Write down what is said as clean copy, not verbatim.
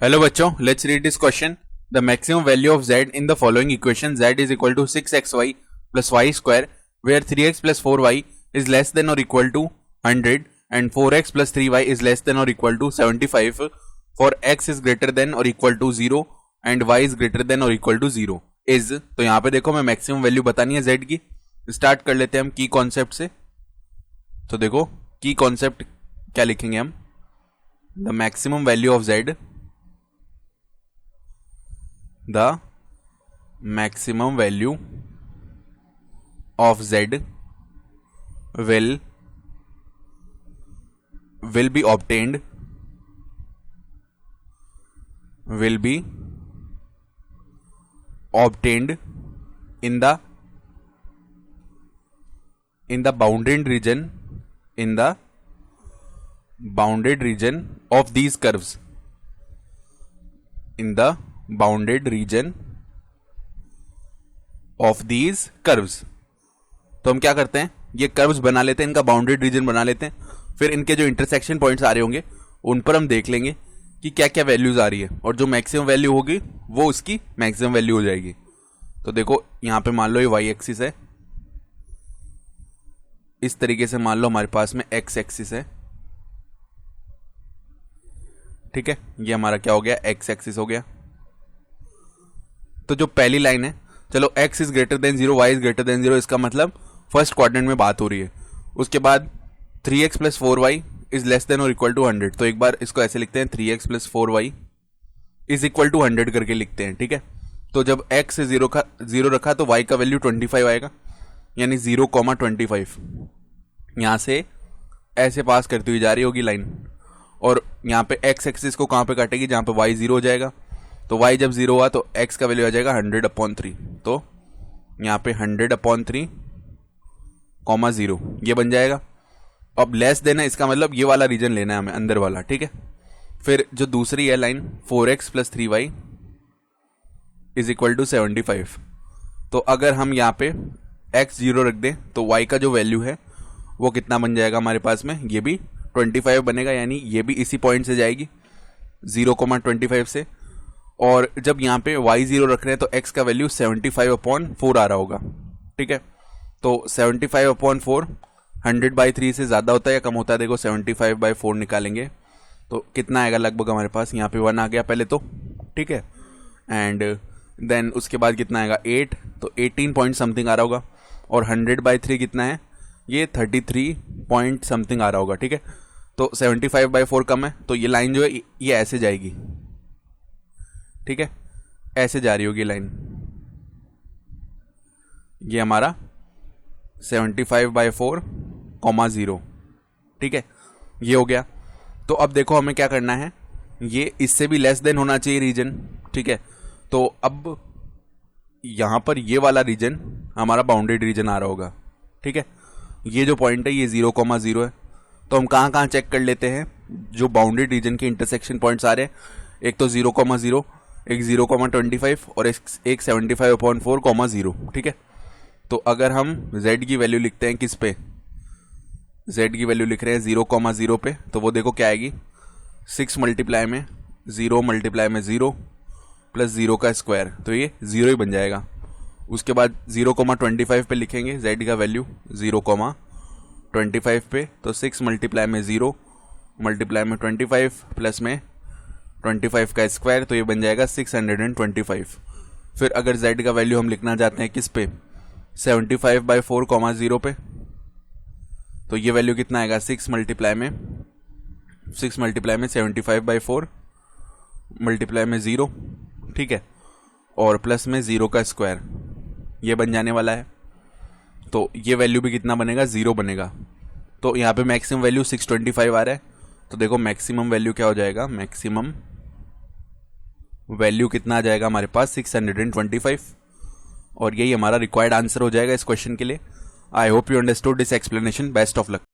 Hello बच्चों, let's read this question. The maximum value of z in the following equation z is equal to 6xy plus Y square where 3x plus 4y is less than और equal to 100 and 4x plus 3y is less than और equal to 75 for x is greater than और equal to 0 and y is greater than और equal to 0 is. तो यहाँ पे देखो मैं maximum value बतानी है z की. स्टार्ट कर लेते हैं हम की कॉन्सेप्ट से. तो देखो की कॉन्सेप्ट क्या लिखेंगे हम. The maximum value of z, the maximum value of z will be obtained in the bounded region of these curves. In the bounded reason of these curves. तो हम क्या करते हैं, ये कर्व्स बना लेते हैं, इनका बाउंडेड रीजन बना लेते हैं. फिर इनके जो इंटरसेक्शन पॉइंट्स आ रहे होंगे उन पर हम देख लेंगे कि क्या क्या वैल्यूज आ रही है, और जो मैक्सिमम वैल्यू होगी वो उसकी मैक्सिमम वैल्यू हो जाएगी. तो देखो यहां पे मान लो ये वाई एक्सिस है, इस तरीके से मान लो हमारे पास में एक्स एक्सिस है. ठीक है, ये हमारा क्या हो गया, एक्स एक्सिस हो गया. तो जो पहली लाइन है, चलो x is greater then 0, y is greater then 0, इसका मतलब फर्स्ट क्वाड्रेंट में बात हो रही है. उसके बाद 3x plus 4y is less than और इक्वल टू 100. तो एक बार इसको ऐसे लिखते हैं, 3x plus 4y is equal to 100 करके लिखते हैं. ठीक है, तो जब x से 0 रखा तो y का वैल्यू 25 आएगा, यानी 0,25. यहां से ऐसे पास करती हुई जा रही होगी लाइन, और यहाँ पे x एक्सिस को कहां पे काटेगी, जहां पे y 0 हो जाएगा. तो y जब 0 हुआ तो x का वैल्यू आ जाएगा 100/3. तो यहाँ पे 100/3, 0 ये बन जाएगा. अब लेस देना, इसका मतलब ये वाला रीजन लेना है हमें, अंदर वाला. ठीक है, फिर जो दूसरी है line 4x plus 3y is equal to 75. तो अगर हम यहाँ पे x 0 रख दें तो y का जो वैल्यू है वो कितना बन जाएगा हमारे पास में, ये भी 25 बनेगा, यानी ये भी इसी पॉइंट से जाएगी 0,25 से. और जब यहाँ पे y 0 रख रहे हैं तो x का वैल्यू 75/4 आ रहा होगा. ठीक है, तो 75/4 100/3 से ज़्यादा होता है या कम होता है. देखो 75/4 निकालेंगे तो कितना आएगा लगभग हमारे पास, यहाँ पे 1 आ गया पहले तो. ठीक है, एंड देन उसके बाद कितना आएगा 8, तो 18 पॉइंट समथिंग आ रहा होगा. और 100/3 कितना है, ये 33 पॉइंट समथिंग आ रहा होगा. ठीक है, तो 75/4 कम है, तो ये लाइन जो है ये ऐसे जाएगी. ठीक है, ऐसे जा रही होगी लाइन, ये हमारा 75/4, 0. ठीक है, ये हो गया. तो अब देखो हमें क्या करना है, ये इससे भी लेस देन होना चाहिए रीजन. ठीक है, तो अब यहां पर ये वाला रीजन हमारा बाउंडेड रीजन आ रहा होगा. ठीक है, ये जो पॉइंट है ये 0,0 है. तो हम कहां कहां चेक कर लेते हैं, जो बाउंडेड रीजन के इंटरसेक्शन पॉइंट्स आ रहे हैं, एक तो 0,0, एक 0,25 और एक 75/4, 0. ठीक है, तो अगर हम z की वैल्यू लिखते हैं किस पे, z की वैल्यू लिख रहे हैं 0,0 पे, तो वो देखो क्या आएगी, 6 मल्टीप्लाई में 0 मल्टीप्लाई में 0 प्लस 0 का स्क्वायर, तो ये 0 ही बन जाएगा. उसके बाद 0,25 पे लिखेंगे z का वैल्यू 0,25 पे, तो 6 मल्टीप्लाई में 0 मल्टीप्लाई में 25 प्लस में 25 का स्क्वायर, तो ये बन जाएगा 625. फिर अगर z का वैल्यू हम लिखना चाहते हैं किस पे, 75/4, 0 पे, तो ये वैल्यू कितना आएगा, 6 मल्टीप्लाई में 75/4 मल्टीप्लाई में 0. ठीक है, और प्लस में 0 का स्क्वायर, ये बन जाने वाला है. तो ये वैल्यू भी कितना बनेगा, 0 बनेगा. तो यहाँ पे मैक्सिमम वैल्यू 625 आ रहा है. तो देखो मैक्सिमम वैल्यू क्या हो जाएगा, मैक्सिमम वैल्यू कितना आ जाएगा हमारे पास, 625. और यही हमारा रिक्वायर्ड आंसर हो जाएगा इस क्वेश्चन के लिए. I hope you understood this explanation. Best of luck.